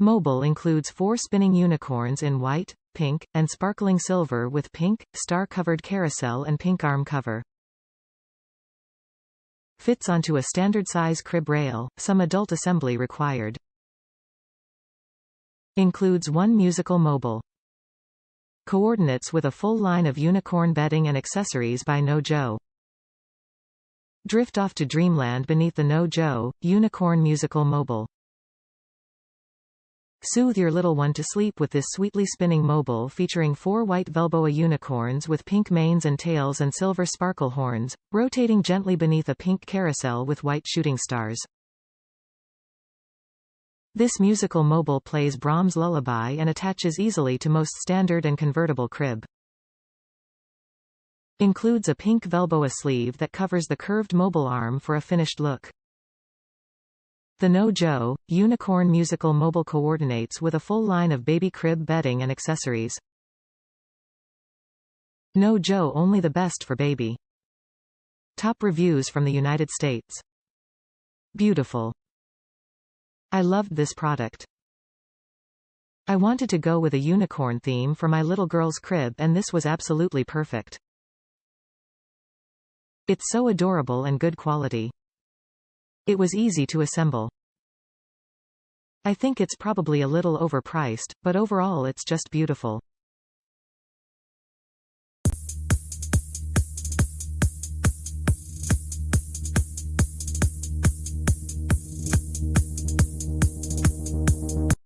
Mobile includes 4 spinning unicorns in white, pink, and sparkling silver with pink, star-covered carousel and pink arm cover. Fits onto a standard-size crib rail, some adult assembly required. Includes 1 musical mobile. Coordinates with a full line of unicorn bedding and accessories by NoJo. Drift off to dreamland beneath the NoJo Unicorn musical mobile. Soothe your little one to sleep with this sweetly spinning mobile featuring 4 white velboa unicorns with pink manes and tails and silver sparkle horns, rotating gently beneath a pink carousel with white shooting stars. This musical mobile plays Brahms' Lullaby and attaches easily to most standard and convertible crib. Includes a pink velboa sleeve that covers the curved mobile arm for a finished look. The NoJo Unicorn musical mobile coordinates with a full line of baby crib bedding and accessories. NoJo Only, the best for baby. Top reviews from the United States. Beautiful. I loved this product. I wanted to go with a unicorn theme for my little girl's crib and this was absolutely perfect. It's so adorable and good quality. It was easy to assemble. I think it's probably a little overpriced, but overall it's just beautiful.